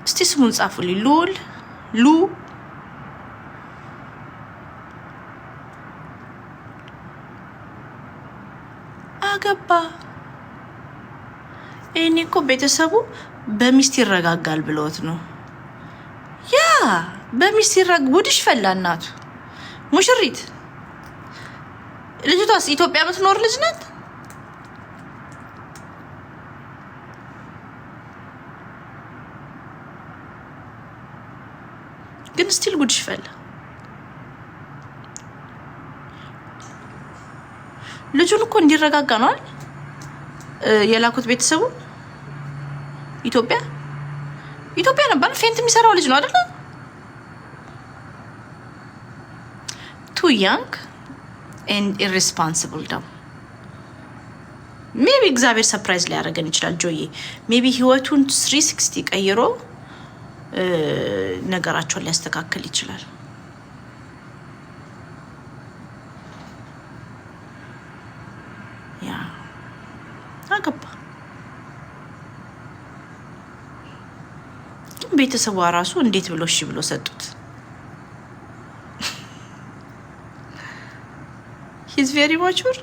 እስቲ ስሙን ጻፉልኝ። ሉ አገባ። እኔ እኮ ቤተሰቡ በሚስት ይረጋጋል ብለውት ነው። ያ በሚስት ጉድሽ ፈላ። እናቱ ሙሽሪት ልጅቷስ ኢትዮጵያ የምትኖር ልጅ ናት። ግን ስቲል ጉድሽ ፈላ። ልጁን እኮ እንዲረጋጋ ነው አይደል የላኩት ቤተሰቡ። ኢትዮጵያ ነበር ፌንት የሚሰራው ልጅ ነው አይደል? ቱ ያንግ ኤንድ ኢሬስፖንሲብል ደም ሜቢ እግዚአብሔር ሰርፕራይዝ ሊያደርገን ይችላል። ጆዬ ሜቢ ህይወቱን 360 ቀይሮ ነገራቸውን ሊያስተካክል ይችላል። ያ አገባ። ግን ቤተሰቧ ራሱ እንዴት ብሎ እሺ ብሎ ሰጡት? ሂዝ ቬሪ ማቹር።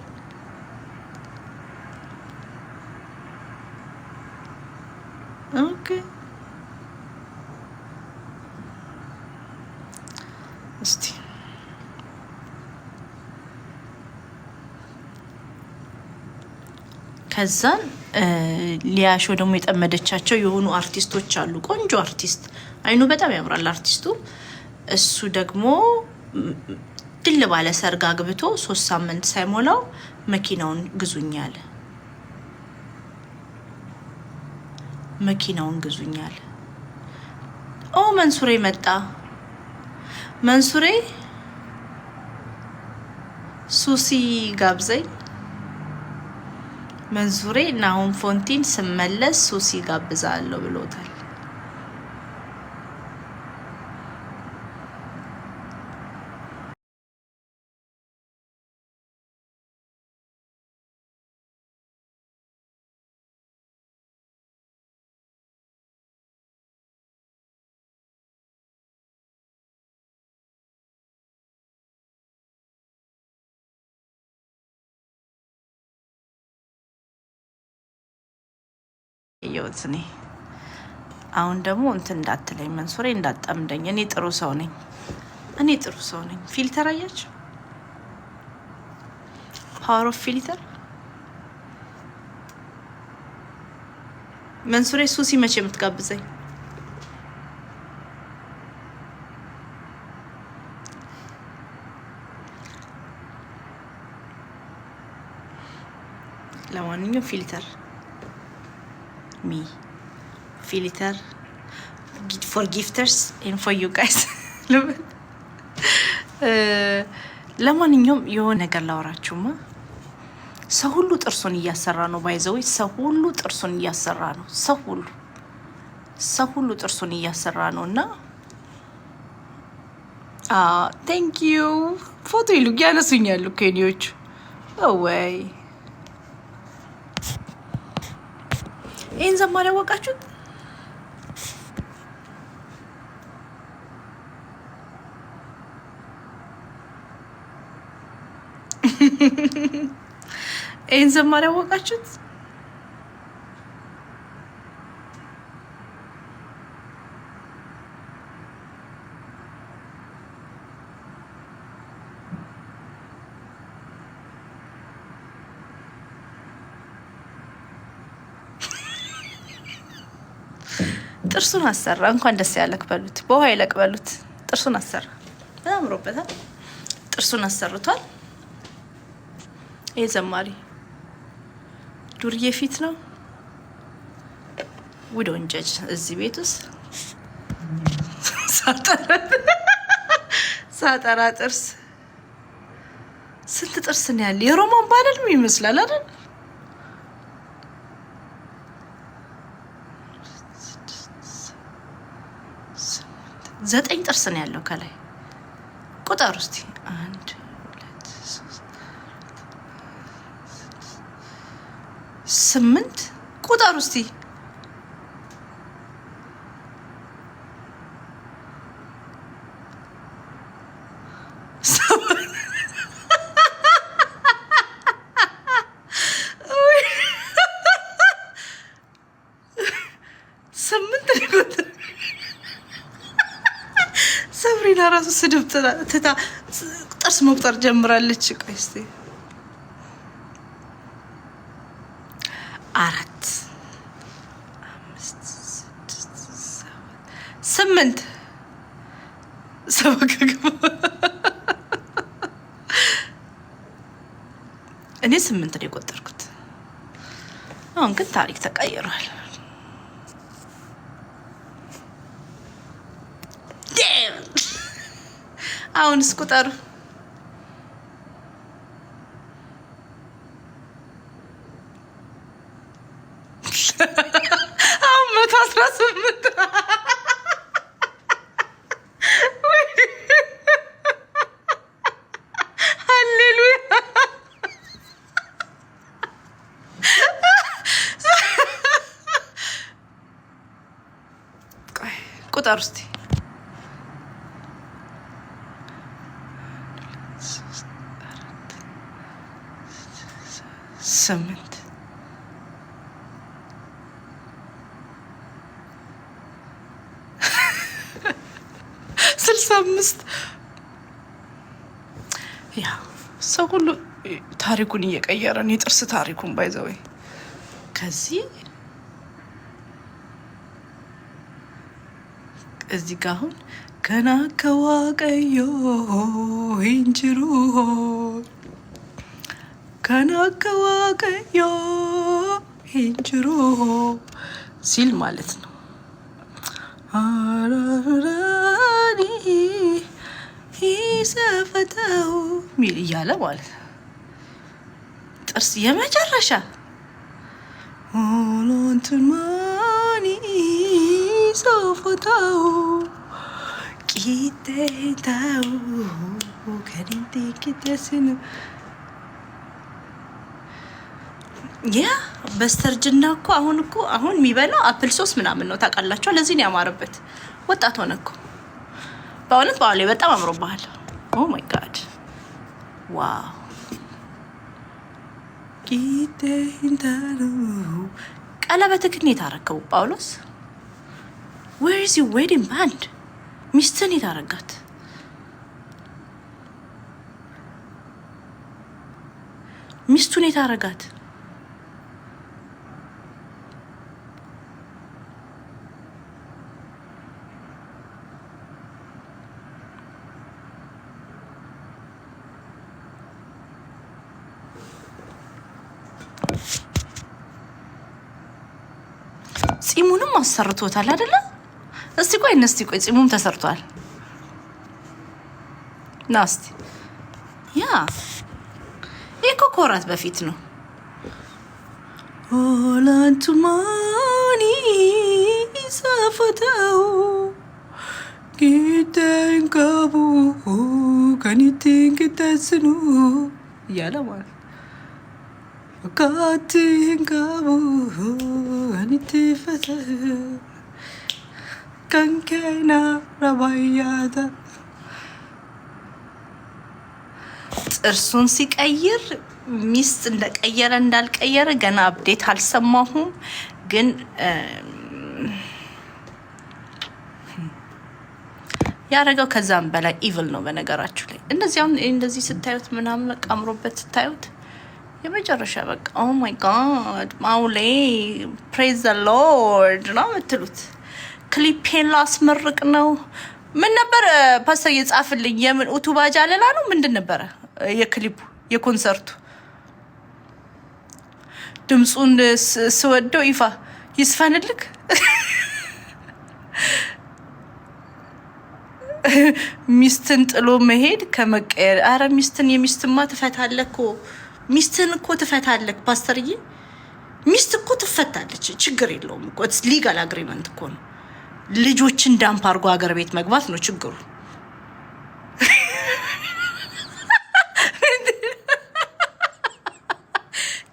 ኦኬ እስቲ ከዛን ሊያሾ ደግሞ የጠመደቻቸው የሆኑ አርቲስቶች አሉ። ቆንጆ አርቲስት፣ አይኑ በጣም ያምራል አርቲስቱ። እሱ ደግሞ ድል ባለ ሰርግ አግብቶ 3 ሳምንት ሳይሞላው መኪናውን ግዙኛል። ኦ መንሱሬ መጣ። መንሱሬ ሱሲ ጋብዘኝ። መንሱሬ ናሁን ፎንቲን ስመለስ ሱሲ ጋብዛለሁ ብሎታል። ይወት እኔ አሁን ደግሞ እንትን እንዳትለኝ መንሱሬ፣ እንዳጠምደኝ። እኔ ጥሩ ሰው ነኝ። ፊልተር አያችሁ? ፓወር ኦፍ ፊልተር። መንሱሬ ሱሲ መቼ የምትጋብዘኝ? ለማንኛውም ፊልተር ፊልተር ፎር ጊፍተርስ ኤንድ ፎር ዩ ጋይስ። ለማንኛውም የሆነ ነገር ላወራችሁማ። ሰው ሁሉ ጥርሱን እያሰራ ነው። ባይዘው ሰው ሁሉ ጥርሱን እያሰራ ነው። ሰው ሁሉ ጥርሱን እያሰራ ነው። እና ቴንክ ዩ ፎቶ ይሉ ያነሱኛሉ ኬንዮቹ። ወይ ይህን ዘማሪ ያወቃችሁት? ይህን ዘማሪ ያወቃችሁት? ጥርሱን አሰራ። እንኳን ደስ ያለክ በሉት፣ በውሃ ይለቅ በሉት። ጥርሱን አሰራ። በጣም አምሮበታል። ጥርሱን አሰርቷል። ይሄ ዘማሪ ዱርዬ ፊት ነው። ውድ ወንጀጅ እዚህ ቤት ውስጥ ሳጠራ ጥርስ ስንት ጥርስ ነው ያለ? የሮማን ባለል ይመስላል አይደል? ዘጠኝ ጥርስ ነው ያለው ከላይ። ቁጠር እስቲ 1 2 3 8 ቁጠር እስቲ 8 ነው። ሰብሪና ራሱ ስድብ ትታ ጥርስ መቁጠር ጀምራለች። ቆይ እስኪ 4 5 6 7 እኔ 8 ነው የቆጠርኩት። አሁን ግን ታሪክ ተቀይሯል። አሁንስ ቁጠሩ። አሁን 118 ሃሌሉያ። ቁጠሩ እስቲ። 8 65 ያ ሰው ሁሉ ታሪኩን እየቀየረ ነው። የጥርስ ታሪኩን ባይዘው ከዚህ እዚህ ጋር አሁን ገና ከዋቀዮ እንጅሩ ከናከዋቀዮ እንጅሩ ሲል ማለት ነው። አራራኒ ይሰፈተው ሚል እያለ ማለት ነው። ጥርስ የመጨረሻ ሆሎንትማኒ ይሰፈተው ቂጤታው ከሪንቴ ቂጤስን ያ በስተርጅና እኮ አሁን የሚበላው አፕል ሶስ ምናምን ነው ታውቃላችሁ። ለዚህ ነው ያማረበት። ወጣት ሆነ እኮ በእውነት በኋላ በጣም አምሮብሃል። ኦ ማይ ጋድ ዋው። ቀለበትህን የታረከው ጳውሎስ where is your wedding band? ሚስትን የታረጋት ሚስቱን የታረጋት ጺሙንም አሰርቶታል አይደለ? እስቲ ቆይ ጺሙም ተሰርቷል። ናስቲ ያ ከወራት በፊት ነው። ኦላንቱማኒ ሰፈተው ጊተንካቡ ከኒቲንክተስኑ እያለ ማለት ካቲንካቡ ከኒቲፈተ ከንከና ረባያታ ጥርሱን ሲቀይር ሚስት እንደቀየረ እንዳልቀየረ ገና አፕዴት አልሰማሁም። ግን ያረጋው ከዛም በላይ ኢቭል ነው። በነገራችሁ ላይ እንደዚህ ስታዩት ምናምን በቃ አምሮበት ስታዩት የመጨረሻ በቃ ኦ ማይ ጋድ ማውሌ ፕሬዝ ዘ ሎርድ ነው የምትሉት። ክሊፔን ላስመርቅ ነው። ምን ነበር ፓስተር የጻፍልኝ? የምን ኡቱባጃ አለላ ነው ምንድን ነበረ የክሊፑ የኮንሰርቱ? ድምፁን ስወደው ይፋ ይስፈንልክ። ሚስትን ጥሎ መሄድ ከመቀየር። አረ የሚስትማ ትፈታለህ እኮ ሚስትን እኮ ትፈታለህ ፓስተርዬ። ሚስት እኮ ትፈታለች፣ ችግር የለውም እኮ ሊጋል አግሪመንት እኮ ነው። ልጆችን ዳምፕ አድርጎ ሀገር ቤት መግባት ነው ችግሩ።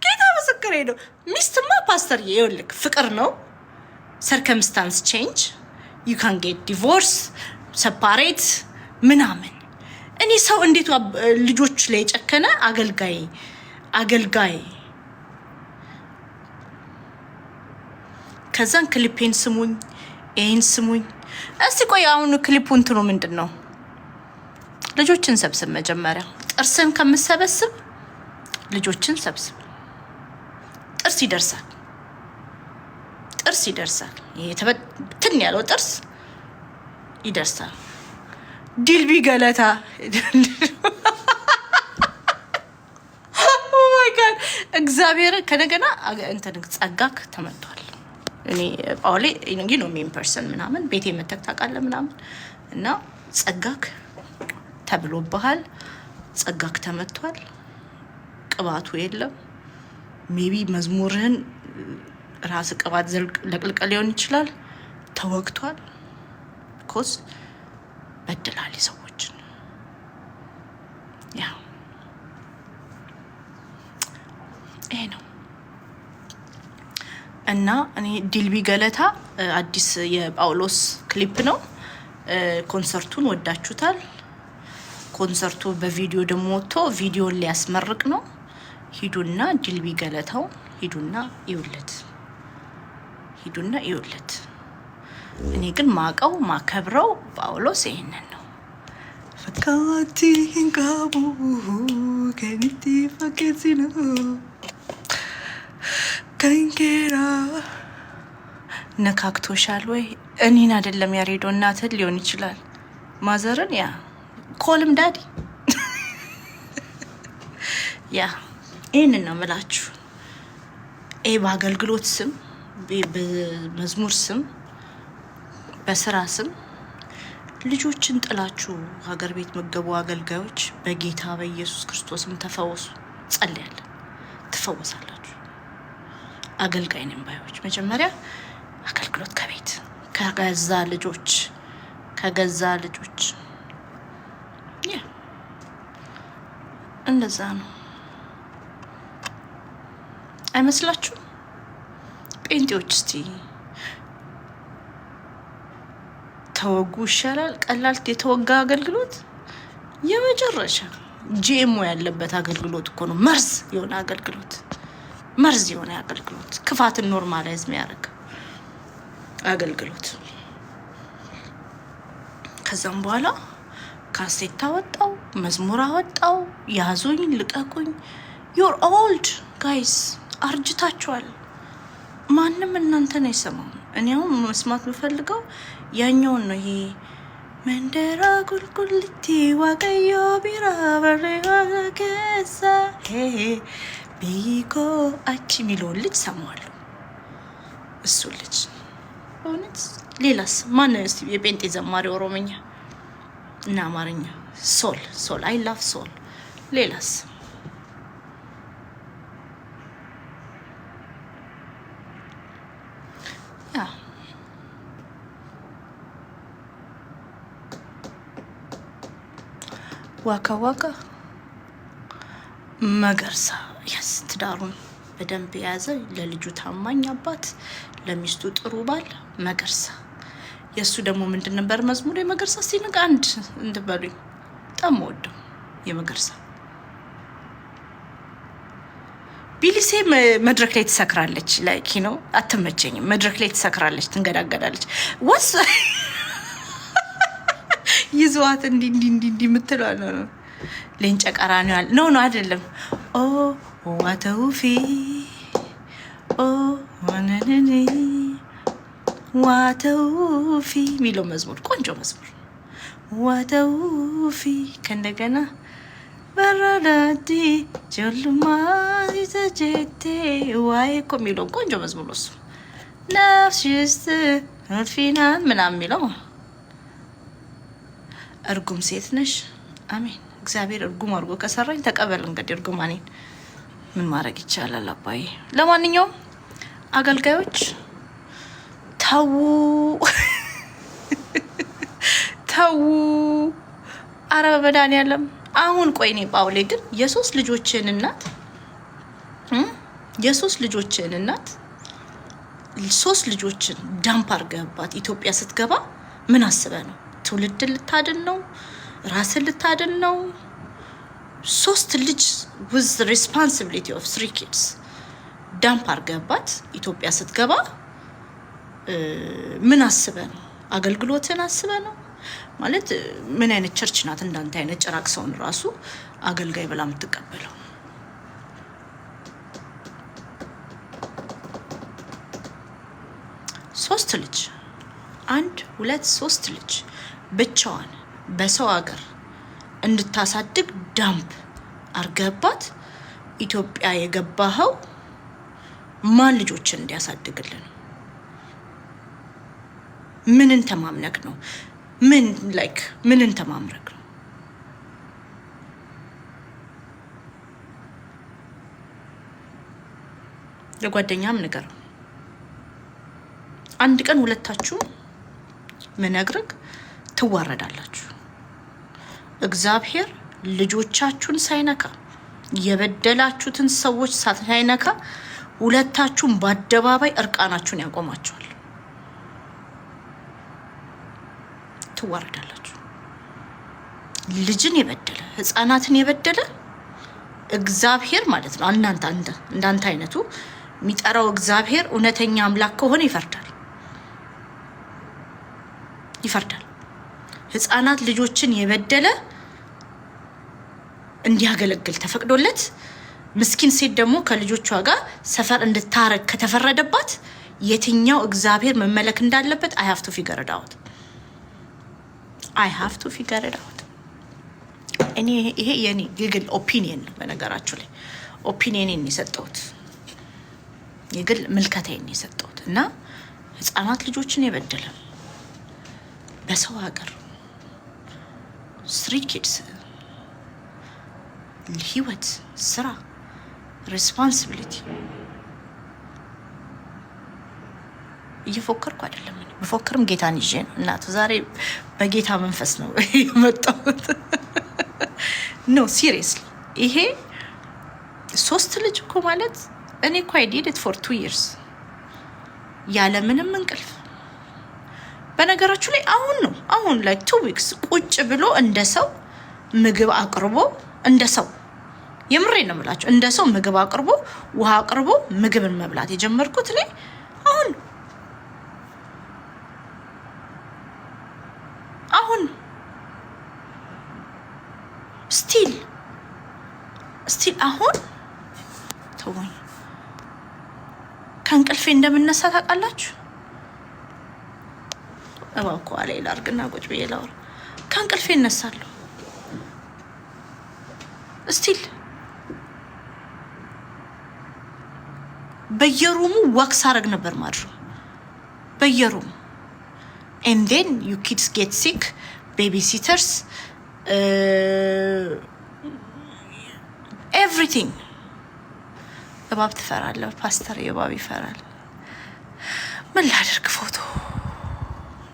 ጌታ ምስክሬ ነው። ሚስትማ ፓስተርዬ ይኸውልህ ፍቅር ነው። ሰርከምስታንስ ቼንጅ ዩ ካን ጌት ዲቮርስ ሰፓሬት ምናምን። እኔ ሰው እንዴት ልጆች ላይ የጨከነ አገልጋይ ከዛን ክሊፔን ስሙኝ፣ ይህን ስሙኝ። እስቲ ቆይ አሁን ክሊፑ እንትኑ ምንድን ነው? ልጆችን ሰብስብ መጀመሪያ። ጥርስን ከምሰበስብ ልጆችን ሰብስብ። ጥርስ ይደርሳል፣ ጥርስ ይደርሳል። ይሄ ተበትን ያለው ጥርስ ይደርሳል። ዲልቢ ገለታ እግዚአብሔር ከነገና እንትን ጸጋክ ተመቷል። እኔ ጳውሌ እንግዲህ ነው ሜን ፐርሰን ምናምን ቤቴ መተክ ታውቃለህ ምናምን እና ጸጋክ ተብሎብሃል። ጸጋክ ተመቷል። ቅባቱ የለም። ሜቢ መዝሙርህን ራስ ቅባት ለቅልቀ ሊሆን ይችላል። ተወግቷል። ኮስ በድላል ሰዎችን ያ ይሄ ነው እና እኔ ዲልቢ ገለታ አዲስ የጳውሎስ ክሊፕ ነው። ኮንሰርቱን ወዳችሁታል። ኮንሰርቱ በቪዲዮ ደግሞ ወጥቶ ቪዲዮን ሊያስመርቅ ነው። ሂዱና ዲልቢ ገለታው ሂዱና ይውለት፣ ሂዱና ይውለት። እኔ ግን ማቀው ማከብረው ጳውሎስ ይሄንን ነው። ፈካቲ እንጋቡ ከንቲ ፈከሲኑ ከንኬራ ነካክቶሻል ወይ? እኔን አይደለም ያሬዶ እናትን ሊሆን ይችላል ማዘርን ያ ኮልም ዳዲ ያ ይህንን ነው ምላችሁ። በአገልግሎት ስም፣ በመዝሙር ስም፣ በስራ ስም ልጆችን ጥላችሁ ሀገር ቤት መገቡ አገልጋዮች በጌታ በኢየሱስ ክርስቶስም ተፈወሱ። ጸልያለን፣ ትፈወሳላችሁ። አገልጋይ ነን ባዮች መጀመሪያ አገልግሎት ከቤት ከገዛ ልጆች እንደዛ ነው አይመስላችሁ? ጴንጤዎች እስቲ ተወጉ ይሻላል። ቀላል የተወጋ አገልግሎት የመጨረሻ ጂኤምኦ ያለበት አገልግሎት እኮ ነው። መርዝ የሆነ አገልግሎት ክፋትን ኖርማላይዝ የሚያደርግ አገልግሎት። ከዛም በኋላ ካሴት አወጣው፣ መዝሙር አወጣው፣ ያዙኝ ልቀቁኝ። ዩር ኦልድ ጋይስ፣ አርጅታችኋል። ማንም እናንተን አይሰማም። እኔ አሁን መስማት የምፈልገው ያኛውን ነው። ይሄ መንደራ ጉልጉልቲ ዋቀዮ ቢራ በሬዋከሳ ቢኮ አቺ የሚለውን ልጅ ሰማዋለሁ። እሱ ልጅ እውነት። ሌላስ ማን እስቲ የጴንጤ ዘማሪ ኦሮምኛ እና አማርኛ? ሶል አይ ላቭ ሶል። ሌላስ? ያ ዋካ መገርሳ ያስ ትዳሩን በደንብ የያዘ ለልጁ ታማኝ አባት፣ ለሚስቱ ጥሩ ባል መገርሳ። የእሱ ደግሞ ምንድን ነበር መዝሙር? የመገርሳ ሲንቅ አንድ እንትበሉኝ በጣም ወደው የመገርሳ ቢሊሴ መድረክ ላይ ትሰክራለች። ላይክ ነው አትመቸኝም። መድረክ ላይ ትሰክራለች፣ ትንገዳገዳለች። ወስ ይዟት እንዲ የምትለው ነው። ሌንጨ ቀራኒው ያለ ነው አይደለም። ኦ ዋተውፊ ኦ ወነነኒ ዋተውፊ የሚለው መዝሙር ቆንጆ መዝሙር። ዋተውፊ ከእንደገና በረዳዲ ጀልማ ይዘጀቴ ዋይ እኮ የሚለው ቆንጆ መዝሙር እሱ። ነፍስሽት ፊናን ምናምን የሚለው እርጉም ሴት ነሽ። አሜን። እግዚአብሔር እርጉም አድርጎ ከሰራኝ ተቀበል። እንግዲህ እርጉማኔን ምን ማድረግ ይቻላል አባዬ። ለማንኛውም አገልጋዮች ተው አረ በመድኃኒዓለም አሁን ቆይ እኔ ጳውሌ ግን የሶስት ልጆችን እናት ሶስት ልጆችን ዳምፕ አድርገህባት ኢትዮጵያ ስትገባ ምን አስበህ ነው? ትውልድን ልታድን ነው? ራስን ልታድን ነው? ሶስት ልጅ with responsibility of 3 kids ዳምፕ አድርገህባት ኢትዮጵያ ስትገባ ምን አስበ ነው? አገልግሎትን አስበ ነው ማለት ምን አይነት ቸርች ናት እንዳንተ አይነት ጭራቅ ሰውን ራሱ አገልጋይ ብላ የምትቀበለው? ሶስት ልጅ 1 2 3 ልጅ ብቻዋን በሰው ሀገር እንድታሳድግ ዳምፕ አርገባት ኢትዮጵያ የገባኸው ማን ልጆችን እንዲያሳድግልን? ምንን ተማምነክ ነው? ምንን ተማምረክ ነው? ለጓደኛም ነገር አንድ ቀን ሁለታችሁ ምነግርክ ትዋረዳላችሁ። እግዚአብሔር ልጆቻችሁን ሳይነካ የበደላችሁትን ሰዎች ሳይነካ ሁለታችሁን በአደባባይ እርቃናችሁን ያቆማችኋል። ትዋረዳላችሁ። ልጅን የበደለ ህፃናትን የበደለ እግዚአብሔር ማለት ነው እንዳንተ አይነቱ የሚጠራው እግዚአብሔር እውነተኛ አምላክ ከሆነ ይፈርዳል። ህፃናት ልጆችን የበደለ እንዲያገለግል ተፈቅዶለት ምስኪን ሴት ደግሞ ከልጆቿ ጋር ሰፈር እንድታረግ ከተፈረደባት የትኛው እግዚአብሔር መመለክ እንዳለበት I have to figure it out። እኔ ይሄ የኔ የግል ኦፒኒየን ነው። በነገራችሁ ላይ ኦፒኒየንን የሰጠሁት የግል ምልከታዬን የሰጠሁት እና ህፃናት ልጆችን የበደለ በሰው ሀገር 3 kids ህይወት፣ ስራ፣ ሬስፖንሲቢሊቲ እየፎከርኩ አይደለም። በፎከርም ጌታን ይዤ ነው። እናቱ ዛሬ በጌታ መንፈስ ነው የመጣሁት። ኖ ሲሪየስሊ ይሄ 3 ልጅ እኮ ማለት እኔ እኮ I did it for 2 years ያለ ምንም እንቅልፍ። በነገራችሁ ላይ አሁን like 2 weeks ቁጭ ብሎ እንደ ሰው ምግብ አቅርቦ እንደ ሰው የምሬን ነው የምላችሁ እንደ ሰው ምግብ አቅርቦ ውሃ አቅርቦ ምግብን መብላት የጀመርኩት እኔ አሁን ስቲል አሁን ተወኝ። ከእንቅልፌ እንደምነሳ ታውቃላችሁ? እባክዎ አለ ይላርግና ቁጭ ብዬ ላውራ። ከእንቅልፌ እነሳለሁ። ስቲል በየሩሙ ዋክስ አረግ ነበር ማድረው በየሩሙ and then you kids get sick, babysitters, everything። እባብ ትፈራለህ ፓስተር፣ እባብ ይፈራል። ምን ላድርግ? ፎቶ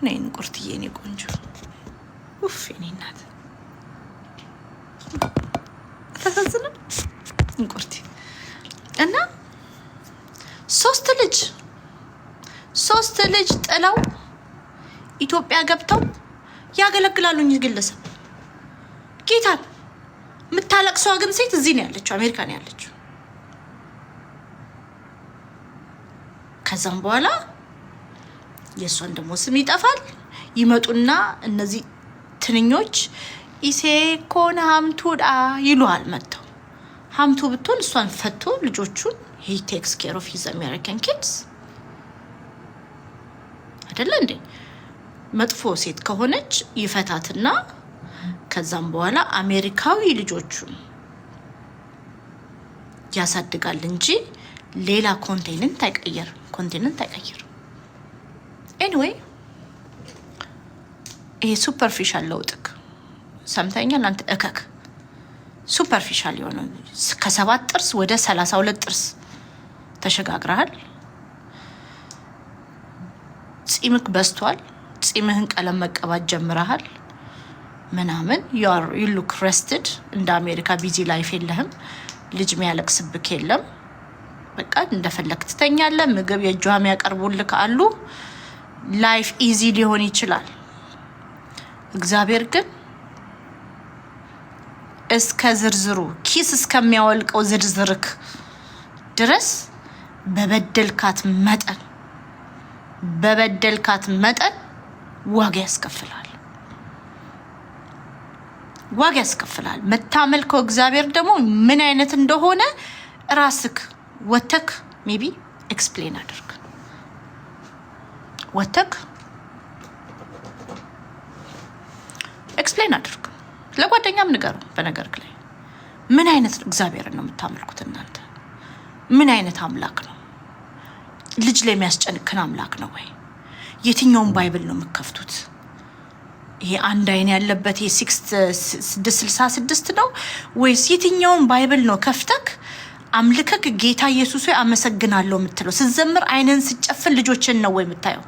ነይን ቁርጥዬ፣ እኔ ቆንጆ ኡፍ እኔ እናት ተፈዝነ እንቁርቲ እና 3 ልጅ ጥለው ኢትዮጵያ ገብተው ያገለግላሉ። እንጂ ግለሰብ ጌታን የምታለቅሰዋ ግን ሴት እዚህ ነው ያለችው፣ አሜሪካ ነው ያለችው። ከዛም በኋላ የእሷን ደግሞ ስም ይጠፋል። ይመጡና እነዚህ ትንኞች ኢሴኮን ሀምቱዳ ይሉሃል። መጥተው ሀምቱ ብትሆን እሷን ፈቶ ልጆቹን he takes care of his American kids አይደለ እንዴ? መጥፎ ሴት ከሆነች ይፈታትና ከዛም በኋላ አሜሪካዊ ልጆቹን ያሳድጋል እንጂ ሌላ ኮንቲኔንት አይቀየርም። ኤኒዌይ ይሄ ሱፐርፊሻል ለውጥክ ሰምተኛል አንተ እከክ ሱፐርፊሻል የሆነ ከ7 ጥርስ ወደ 32 ጥርስ ተሸጋግረሃል። ጺምክ በስቷል። ጺምህን ቀለም መቀባት ጀምረሃል ምናምን you look rested። እንደ አሜሪካ ቢዚ ላይፍ የለህም። ልጅ የሚያለቅስብክ የለም። በቃ እንደፈለክ ትተኛለህ። ምግብ የእጇም ያቀርቡልክ አሉ። ላይፍ ኢዚ ሊሆን ይችላል። እግዚአብሔር ግን እስከ ዝርዝሩ ኪስ እስከሚያወልቀው ዝርዝርክ ድረስ በበደልካት መጠን በበደልካት መጠን ዋጋ ያስከፍላል። ዋጋ ያስከፍላል። መታመልከው እግዚአብሔር ደግሞ ምን አይነት እንደሆነ ራስክ ወተክ ሜቢ ኤክስፕሌን አድርግ። ወተክ ኤክስፕሌን አድርግ። ለጓደኛም ንገረው። በነገርክ ላይ ምን አይነት እግዚአብሔርን ነው የምታመልኩት እናንተ? ምን አይነት አምላክ ነው? ልጅ ላይ የሚያስጨንክን አምላክ ነው ወይ? የትኛውን ባይብል ነው የምከፍቱት? ይሄ አንድ አይን ያለበት የ666 ነው ወይስ የትኛውን ባይብል ነው ከፍተክ አምልከክ ጌታ ኢየሱስ ሆይ አመሰግናለሁ የምትለው? ስትዘምር አይንን ስጨፍን ልጆችን ነው ወይ የምታየው?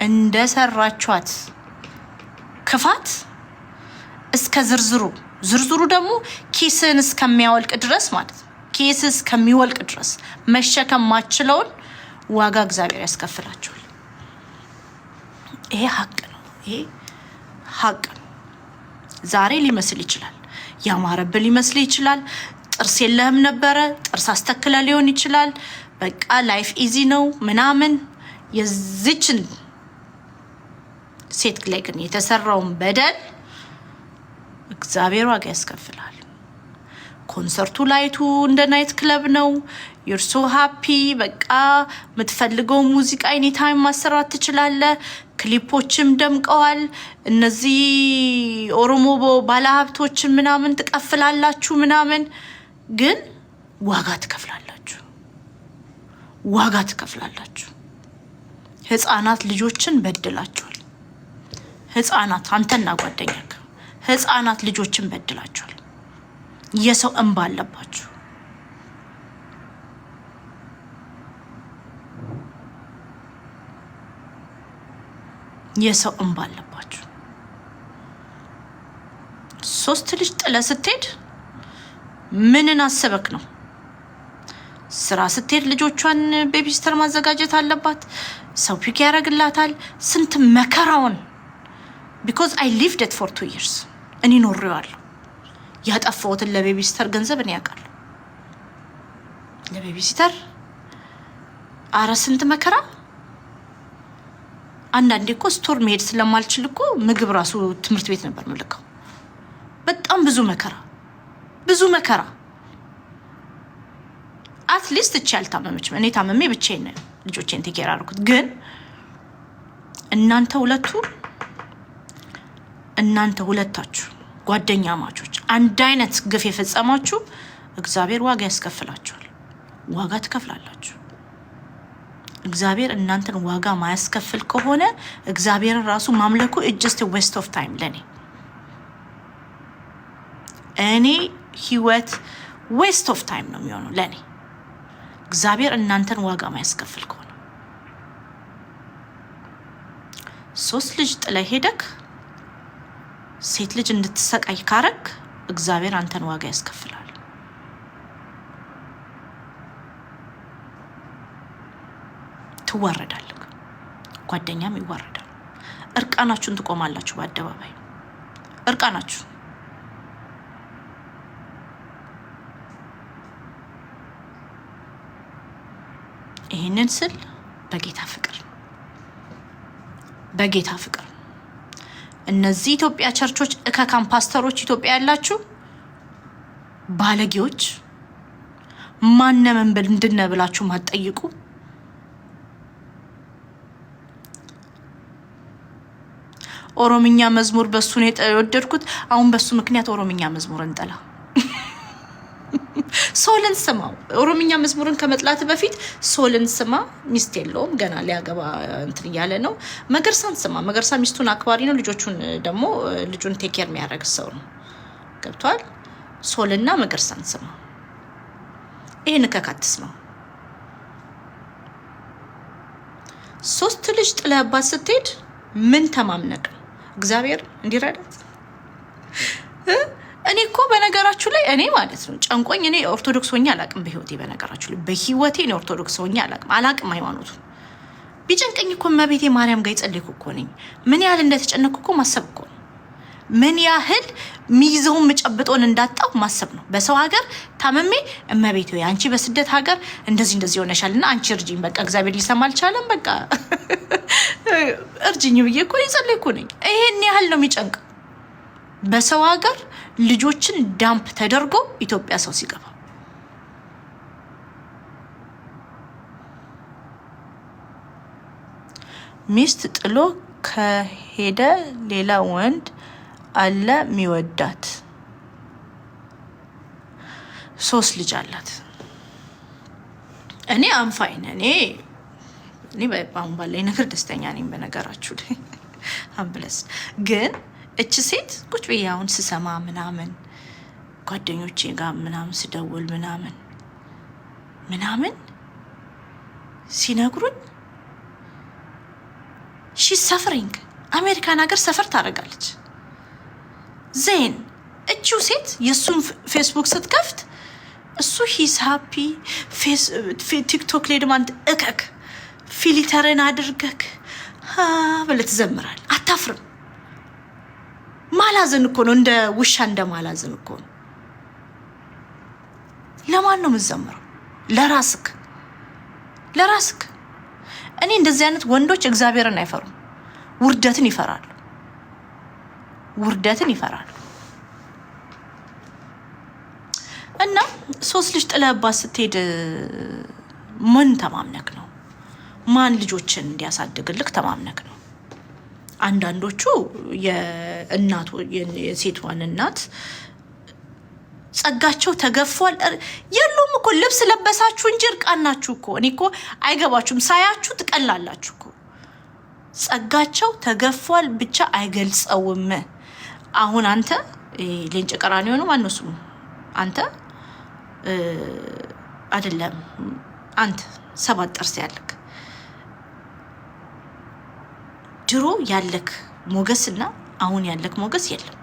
እንደ ሰራቿት ክፋት እስከ ዝርዝሩ ደግሞ ኪስን እስከሚያወልቅ ድረስ ማለት ነው። ኪስ እስከሚወልቅ ድረስ መሸከም ማችለውን ዋጋ እግዚአብሔር ያስከፍላቸዋል። ይሄ ሀቅ ነው። ይሄ ሀቅ ነው። ዛሬ ሊመስል ይችላል፣ ያማረብህ ሊመስል ይችላል። ጥርስ የለህም ነበረ፣ ጥርስ አስተክለ ሊሆን ይችላል። በቃ ላይፍ ኢዚ ነው ምናምን። የዚችን ሴት ላይ ግን የተሰራውን በደል እግዚአብሔር ዋጋ ያስከፍላል። ኮንሰርቱ ላይቱ እንደ ናይት ክለብ ነው። ዩር ሶ ሃፒ። በቃ የምትፈልገው ሙዚቃ ኤኒ ታይም ማሰራት ትችላለህ። ክሊፖችም ደምቀዋል። እነዚህ ኦሮሞ ባለሀብቶችን ምናምን ትቀፍላላችሁ ምናምን፣ ግን ዋጋ ትከፍላላችሁ። ዋጋ ትከፍላላችሁ። ህፃናት ልጆችን በድላችኋል። ህፃናት አንተና ጓደኛክ ህፃናት ልጆችን በድላችኋል። የሰው እንባ አለባችሁ። የሰው እንባ አለባችሁ። 3 ልጅ ጥለ ስትሄድ ምንን አሰበክ ነው? ስራ ስትሄድ ልጆቿን ቤቢስተር ማዘጋጀት አለባት። ሰው ፒክ ያደርግላታል። ስንት መከራውን because I lived it for 2 years እኔ ኖሬዋለሁ። ያጠፋሁትን ለቤቢስተር ገንዘብ እኔ ያውቃለሁ። ለቤቢስተር አረ ስንት መከራ። አንዳንዴ እኮ ስቶር መሄድ ስለማልችል እኮ ምግብ ራሱ ትምህርት ቤት ነበር የምልከው። በጣም ብዙ መከራ። አትሊስት እቺ አልታመመችም። እኔ ታመሜ ብቻዬን ነው ልጆቼን ቴኬር አድርጉት። ግን እናንተ ሁለታችሁ ጓደኛ ማቾች አንድ አይነት ግፍ የፈጸማችሁ እግዚአብሔር ዋጋ ያስከፍላችኋል። ዋጋ ትከፍላላችሁ። እግዚአብሔር እናንተን ዋጋ ማያስከፍል ከሆነ እግዚአብሔርን ራሱ ማምለኩ just a waste of time ለኔ ህይወት waste of time ነው የሚሆነው ለኔ። እግዚአብሔር እናንተን ዋጋ ማያስከፍል ከሆነ 3 ልጅ ጥለ ሄደክ ሴት ልጅ እንድትሰቃይ ካረክ እግዚአብሔር አንተን ዋጋ ያስከፍላል። ትዋረዳለህ። ጓደኛም ይዋረዳል። እርቃናችሁን ትቆማላችሁ በአደባባይ እርቃናችሁ። ይሄንን ስል በጌታ ፍቅር እነዚህ ኢትዮጵያ ቸርቾች እከካም ፓስተሮች ኢትዮጵያ ያላችሁ ባለጌዎች ማንነን እንድንብላችሁ ማጠይቁ ኦሮምኛ መዝሙር በሱ ነው የወደድኩት። አሁን በሱ ምክንያት ኦሮምኛ መዝሙር እንጠላ። ሶልን ስማው። ኦሮምኛ መዝሙርን ከመጥላት በፊት ሶልን ስማ። ሚስት የለውም ገና ሊያገባ እንትን ያለ ነው። መገርሳን ስማ። መገርሳ ሚስቱን አክባሪ ነው። ልጁን ቴክ ኬር የሚያደርግ ሰው ነው። ገብቷል? ሶልና መገርሳን ስማ። ይሄን ከካትስ ነው 3 ልጅ ጥለህባት ስትሄድ ምን ተማምነቅ እግዚአብሔር እንዲረዳት። እኔ እኮ በነገራችሁ ላይ እኔ ማለት ነው ጨንቆኝ እኔ ኦርቶዶክስ ሆኜ አላቅም በህይወቴ። በነገራችሁ ላይ በህይወቴ እኔ ኦርቶዶክስ ሆኜ አላቅም ሃይማኖቱ ቢጨንቀኝ እኮ እመቤቴ ማርያም ጋር ይጸልይኩ እኮ ነኝ። ምን ያህል እንደተጨነቅኩ እኮ ማሰብ እኮ ነው። ምን ያህል ሚይዘውን መጨብጦን እንዳጣው ማሰብ ነው። በሰው ሀገር ታመሜ እመቤት ወይ አንቺ በስደት ሀገር እንደዚህ ሆነሻልና አንቺ እርጂኝ፣ በቃ እግዚአብሔር ሊሰማ አልቻለም፣ በቃ እርጂኝ ብዬ እኮ የጸለይኩ ነኝ። ይሄን ያህል ነው የሚጨንቅ። በሰው ሀገር ልጆችን ዳምፕ ተደርጎ ኢትዮጵያ ሰው ሲገባ ሚስት ጥሎ ከሄደ ሌላ ወንድ አለ ሚወዳት። 3 ልጅ አላት። እኔ አንፋይን እኔ በአሁን ባለኝ ነገር ደስተኛ ነኝ። በነገራችሁ ላይ አምብለስ ግን እች ሴት ቁጭ ብዬ አሁን ስሰማ ምናምን ጓደኞቼ ጋር ምናምን ስደውል ምናምን ሲነግሩኝ ሺ ሰፈሪንግ አሜሪካን ሀገር ሰፈር ታደርጋለች። ዜን እቺው ሴት የእሱን ፌስቡክ ስትከፍት እሱ ሂስ ሃፒ ቲክቶክ ላይ ደግሞ እከክ ፊሊተርን አድርገክ ብለህ ትዘምራል። አታፍርም? ማላዘን እኮ ነው፣ እንደ ውሻ እንደ ማላዘን እኮ ነው። ለማን ነው የምትዘምረው? ለራስክ። እኔ እንደዚህ አይነት ወንዶች እግዚአብሔርን አይፈሩም፣ ውርደትን ይፈራሉ። እና 3 ልጅ ጥለህባት ስትሄድ ምን ተማምነክ ነው? ማን ልጆችን እንዲያሳድግልክ ተማምነክ ነው? አንዳንዶቹ የሴቷን እናት ጸጋቸው ተገፏል። የሉም እኮ ልብስ ለበሳችሁ እንጂ እርቃናችሁ እኮ። እኔ እኮ አይገባችሁም፣ ሳያችሁ ትቀላላችሁ እኮ። ጸጋቸው ተገፏል ብቻ አይገልጸውም። አሁን አንተ ሌንጭ ቀራኒ ሆኖ ማነው ስሙ? አንተ አይደለም አንተ 7 ጥርስ ያለክ ድሮ ያለክ ሞገስና አሁን ያለክ ሞገስ የለም።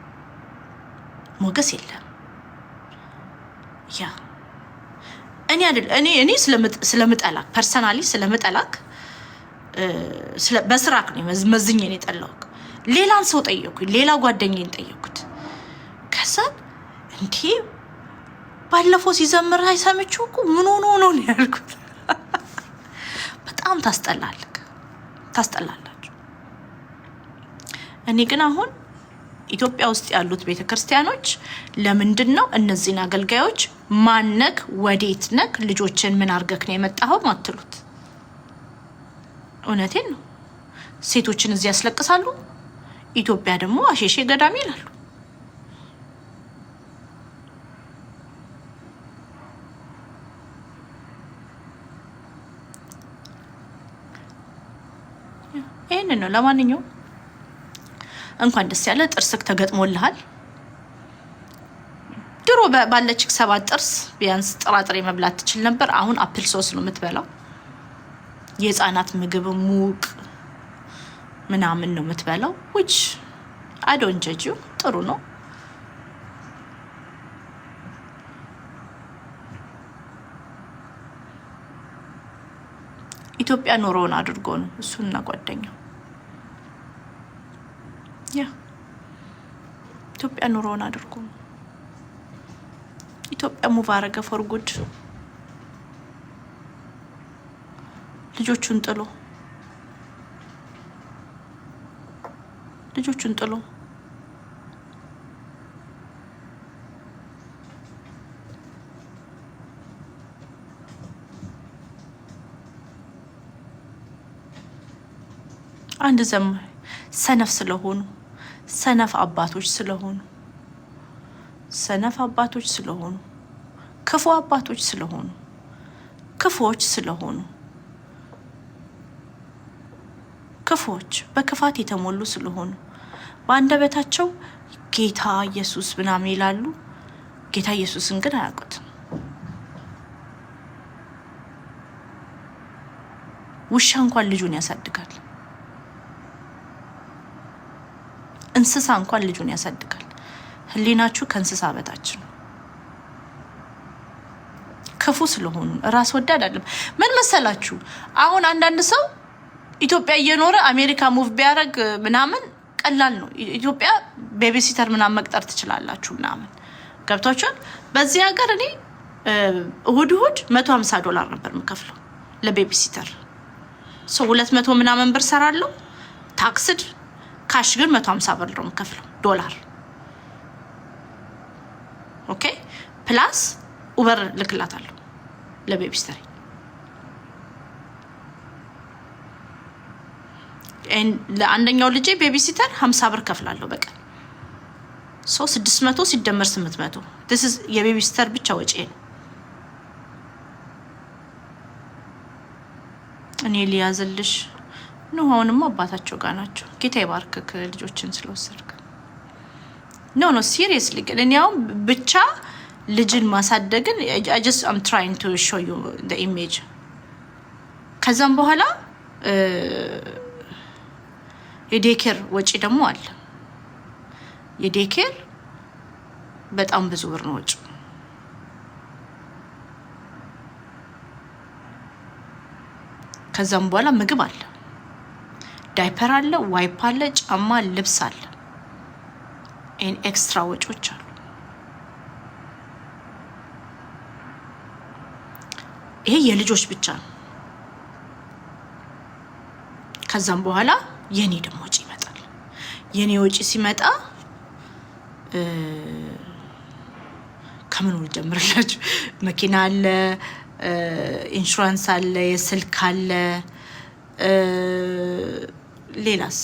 ያ እኔ ስለምጠላክ ፐርሰናሊ ስለምጠላክ በስራክ ነው መዝኘን የጠላውክ። ሌላን ሰው ጠየኩኝ፣ ሌላ ጓደኛዬን ጠየኩት። ከዛ እንዴ ባለፈው ሲዘምር አይሰምቹ እኮ ምን ሆኖ ነው ያልኩት። በጣም ታስጠላላችሁ። እኔ ግን አሁን ኢትዮጵያ ውስጥ ያሉት ቤተክርስቲያኖች ለምንድን ነው እነዚህን አገልጋዮች ማነክ ወዴት ነክ ልጆችን ምን አርገክ ነው የመጣኸው ማትሉት? እውነቴን ነው። ሴቶችን እዚህ ያስለቅሳሉ፣ ኢትዮጵያ ደግሞ አሸሼ ገዳሚ ይላሉ። ይሄንን ነው። ለማንኛውም እንኳን ደስ ያለ፣ ጥርስክ ተገጥሞልሃል። ድሮ ባለችክ 7 ጥርስ ቢያንስ ጥራጥሬ መብላት ትችል ነበር። አሁን አፕል ሶስ ነው የምትበላው። የህፃናት ምግብ ሙቅ ምናምን ነው የምትበላው። which I don't judge you። ጥሩ ነው። ኢትዮጵያ ኑሮውን አድርጎ ነው እሱና ጓደኛው። ኢትዮጵያ ኑሮውን አድርጎ ነው። ኢትዮጵያ ሙቭ አረገ ፎር ጉድ። ልጆቹን ጥሎ አንድ ዘመን ሰነፍ ስለሆኑ ሰነፍ አባቶች ስለሆኑ ክፉ አባቶች ስለሆኑ ክፉዎች ስለሆኑ ክፉዎች በክፋት የተሞሉ ስለሆኑ በአንደበታቸው ጌታ ኢየሱስ ምናምን ይላሉ። ጌታ ኢየሱስን ግን አያውቁትም። ውሻ እንኳን ልጁን ያሳድጋል። እንስሳ እንኳን ልጁን ያሳድጋል። ህሊናችሁ ከእንስሳ በታች ነው። ክፉ ስለሆኑ ራስ ወዳድ አይደለም። ምን መሰላችሁ? አሁን አንዳንድ ሰው ኢትዮጵያ እየኖረ አሜሪካ ሙቭ ቢያደርግ ምናምን ቀላል ነው። ኢትዮጵያ ቤቢሲተር ምናምን መቅጠር ትችላላችሁ ምናምን ገብቷችኋል። በዚህ ሀገር እኔ እሁድ $150 ነበር የምከፍለው ለቤቢሲተር። ሰው 200 ምናምን ብር ሰራለሁ ታክስድ፣ ካሽ ግን $150 ነው የምከፍለው ዶላር። ኦኬ ፕላስ ኡበር ልክላታለሁ ለቤቢሲተር። ለአንደኛው ልጄ ቤቢሲተር $50 ከፍላለሁ በቀን። 600 ሲደመር 800 this is የቤቢሲተር ብቻ ወጪ ነው። እኔ ሊያዝልሽ ነው። አሁንማ አባታቸው ጋር ናቸው። ጌታ ይባርክክ ልጆችን ስለወሰድክ። ኖ ሲሪየስሊ ግን እኔ አሁን ብቻ ልጅን ማሳደግን I just I'm trying to show you the image። ከዛም በኋላ የዴኬር ወጪ ደግሞ አለ። የዴኬር በጣም ብዙ ብር ነው ወጪ። ከዛም በኋላ ምግብ አለ፣ ዳይፐር አለ፣ ዋይፕ አለ፣ ጫማ፣ ልብስ አለ። ኤክስትራ ወጪዎች አሉ። ይሄ የልጆች ብቻ ነው። ከዛም በኋላ የኔ ደግሞ ወጪ ይመጣል። የኔ ወጪ ሲመጣ ከምን ልጀምርላችሁ? መኪና አለ፣ ኢንሹራንስ አለ፣ የስልክ አለ፣ ሌላስ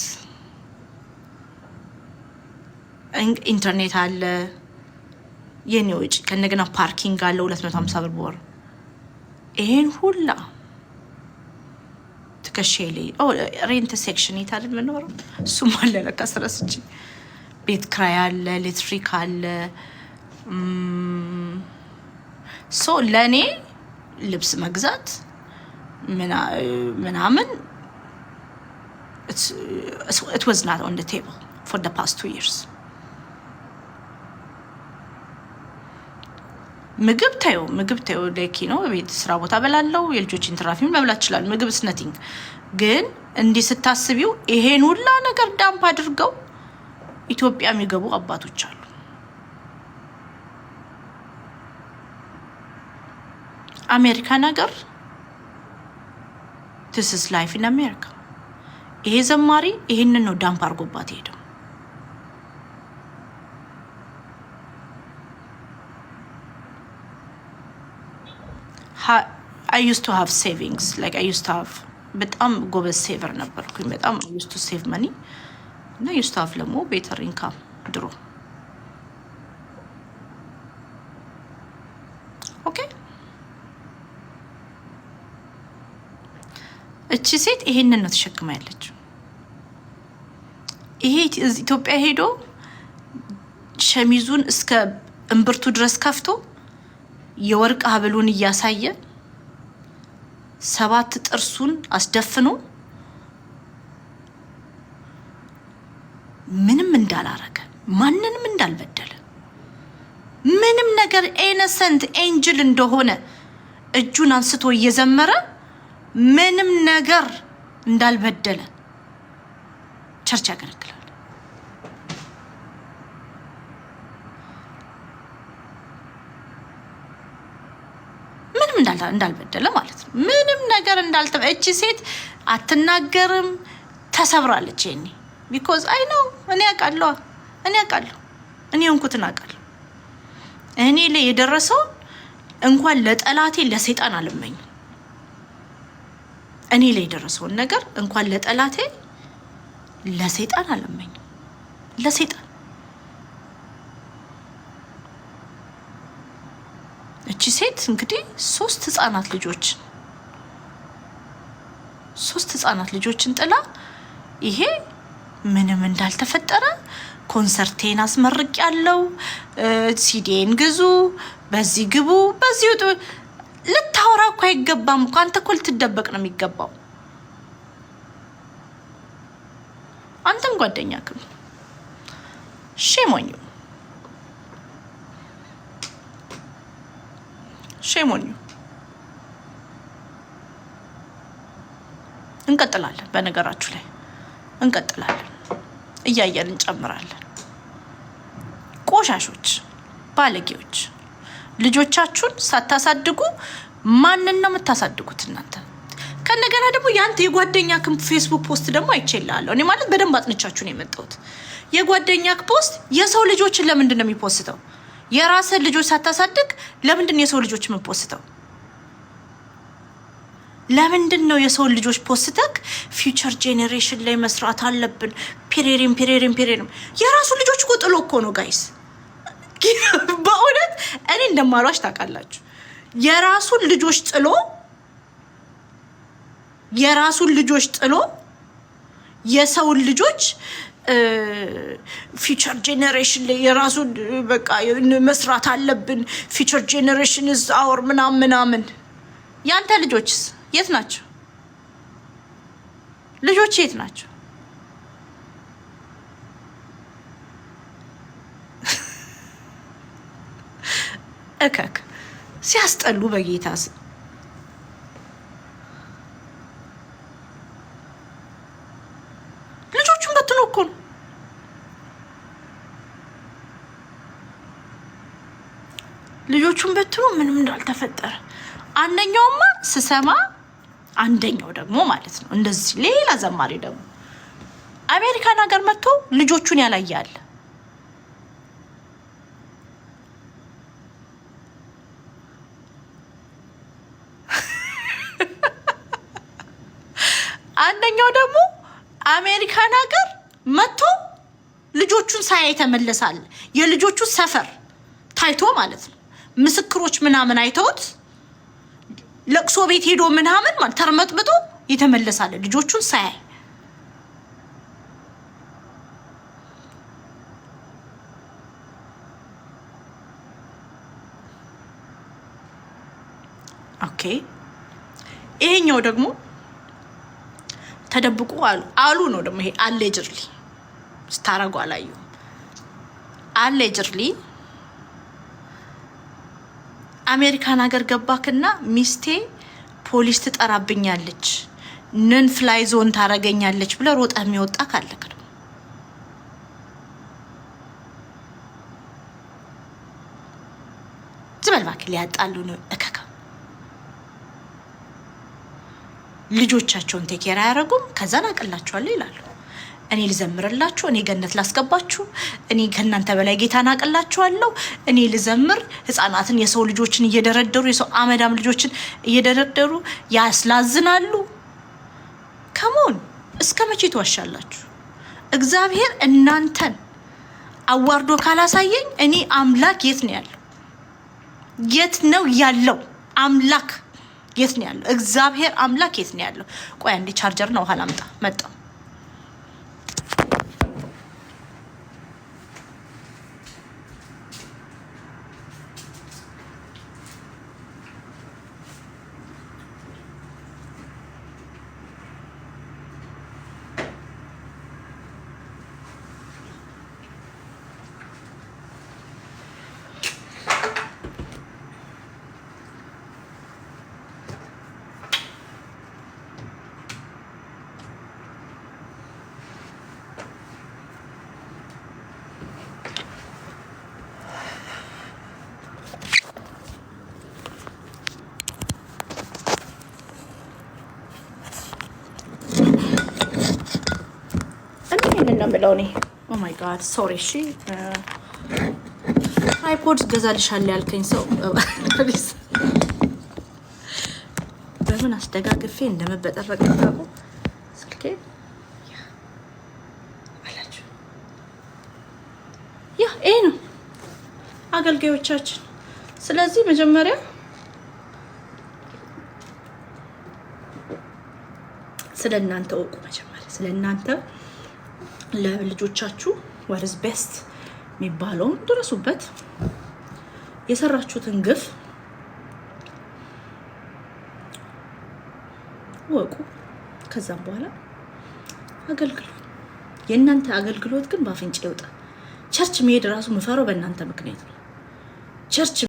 ኢንተርኔት አለ። የኔ ወጪ ከነገና ፓርኪንግ አለ $250 በወር። ይሄን ሁላ ትከሻዬ ላይ ሬንት ሴክሽን ይታደል ምንወረው እሱም አለ ለካ ስረስጂ። ቤት ክራይ አለ፣ ኤሌክትሪክ አለ። ሶ ለኔ ልብስ መግዛት ምናምን it was not on the table for the past 2 years። ምግብ ታዩ ለኪ ነው። ቤት ስራ ቦታ በላለው የልጆችን ትራፊም መብላት ይችላል። ምግብ ስነቲንግ ግን እንዲህ ስታስቢው ይሄን ሁላ ነገር ዳምፕ አድርገው ኢትዮጵያ የሚገቡ አባቶች አሉ። አሜሪካ ነገር this is life in America። ይሄ ዘማሪ ይሄንን ነው ዳምፕ አድርጎባት ሄደው። I used to have savings, like I used to have በጣም ጎበዝ ሴቨር ነበርኩኝ። በጣም I used to save money እና used to have ለሞ better income ድሮ። ኦኬ እቺ ሴት ይሄንን ነው ተሸክማ ያለችው። ይሄ ኢትዮጵያ ሄዶ ሸሚዙን እስከ እምብርቱ ድረስ ከፍቶ የወርቅ ሀብሉን እያሳየ 7 ጥርሱን አስደፍኖ ምንም እንዳላረገ ማንንም እንዳልበደለ ምንም ነገር ኢነሰንት ኤንጅል እንደሆነ እጁን አንስቶ እየዘመረ ምንም ነገር እንዳልበደለ ቸርች ያገለግላል። እንዳልበደለ ማለት ነው። ምንም ነገር እቺ ሴት አትናገርም፣ ተሰብራለች። እኔ because I know እኔ አውቃለሁ እኔ እንኩትን አውቃለሁ። እኔ ላይ የደረሰው እንኳን ለጠላቴ ለሰይጣን አልመኝም። እኔ ላይ የደረሰውን ነገር እንኳን ለጠላቴ ለሰይጣን አልመኝም። ለሰይጣን እቺ ሴት እንግዲህ 3 ህፃናት ልጆችን ጥላ ይሄ ምንም እንዳልተፈጠረ ኮንሰርቴን አስመርቅ ያለው ሲዲን ግዙ፣ በዚህ ግቡ፣ በዚህ ወጡ ልታወራ እኮ አይገባም እኮ። አንተ እኮ ልትደበቅ ነው የሚገባው። አንተም ጓደኛክም ሼሞኝ እንቀጥላለን። በነገራችሁ ላይ እንቀጥላለን፣ እያየን እንጨምራለን። ቆሻሾች፣ ባለጌዎች ልጆቻችሁን ሳታሳድጉ ማንን ነው የምታሳድጉት እናንተ? ከነገና ደግሞ ያንተ የጓደኛ ፌስቡክ ፖስት ደግሞ አይቼልሃለሁ። እኔ ማለት በደንብ አጥንቻችሁ ነው የመጣሁት። የጓደኛ ፖስት የሰው ልጆችን ለምንድን ነው የሚፖስተው? የራስን ልጆች ሳታሳድግ ለምንድን ነው የሰው ልጆች የምፖስተው? ለምንድን ነው የሰው ልጆች ፖስተክ ፊውቸር ጄኔሬሽን ላይ መስራት አለብን? ፔሬሪም የራሱ ልጆች እኮ ጥሎ እኮ ነው ጋይስ። በእውነት እኔ እንደማሏች ታውቃላችሁ። የራሱን ልጆች ጥሎ የሰውን ልጆች ፊቸር ጄኔሬሽን ላይ የራሱን በቃ መስራት አለብን። ፊቸር ጄኔሬሽን ኢዝ አወር ምናምን። ያንተ ልጆችስ የት ናቸው? ልጆች የት ናቸው? እከክ ሲያስጠሉ በጌታስ። ልጆቹን በትኖ እኮ ነው። ልጆቹን በትኖ ምንም እንዳልተፈጠረ አንደኛውማ ስሰማ፣ አንደኛው ደግሞ ማለት ነው እንደዚህ ሌላ ዘማሪ ደግሞ አሜሪካን ሀገር መጥቶ ልጆቹን ያላያል። አንደኛው ደግሞ አሜሪካን ሀገር መጥቶ ልጆቹን ሳያይ ተመለሳል። የልጆቹ ሰፈር ታይቶ ማለት ነው ምስክሮች ምናምን አይተውት ለቅሶ ቤት ሄዶ ምናምን ማለት ተርመጥምጦ የተመለሳለ ልጆቹን ሳያይ። ኦኬ ይሄኛው ደግሞ ተደብቁ አሉ ነው ደግሞ ይሄ አሌጅርሊ ስታረጉ አላዩ አሌጅርሊ አሜሪካን ሀገር ገባክና ሚስቴ ፖሊስ ትጠራብኛለች ነን ፍላይ ዞን ታረገኛለች ብለ ሮጣ የሚወጣ ካለክ ነው። ዝመልባክ ሊያጣሉ ነው። እከካ ልጆቻቸውን ቴኬር አያረጉም። ከዛ ናቅላችኋለሁ ይላሉ። እኔ ልዘምርላችሁ፣ እኔ ገነት ላስገባችሁ፣ እኔ ከእናንተ በላይ ጌታን አቅላችኋለሁ፣ እኔ ልዘምር። ህፃናትን የሰው ልጆችን እየደረደሩ የሰው አመዳም ልጆችን እየደረደሩ ያስላዝናሉ። ከሞን እስከ መቼ ትዋሻላችሁ? እግዚአብሔር እናንተን አዋርዶ ካላሳየኝ እኔ አምላክ የት ነው ያለው? የት ነው ያለው? አምላክ የት ነው ያለው? እግዚአብሔር አምላክ የት ነው ያለው? ቆይ አንዴ ቻርጀር ነው ኋላ መጣ ነው ብለው እኔ ኦ ማይ ጋድ ሶሪ። እሺ ትራይፖድ ገዛልሻለሁ ያልከኝ ሰው በምን አስደጋግፌ እንደመበጠረቅ ታውቁ ስልኬ አላችሁ። ያ ይሄ ነው አገልጋዮቻችን። ስለዚህ መጀመሪያ ስለእናንተ ወቁ። መጀመሪያ ስለእናንተ ለልጆቻችሁ ወርዝ ቤስት የሚባለውን ድረሱበት። የሰራችሁትን ግፍ ወቁ። ከዛም በኋላ አገልግሉ። የእናንተ አገልግሎት ግን በአፍንጫ ይወጣ። ቸርች መሄድ ራሱ ምፈረው በእናንተ ምክንያት ነው። ቸርች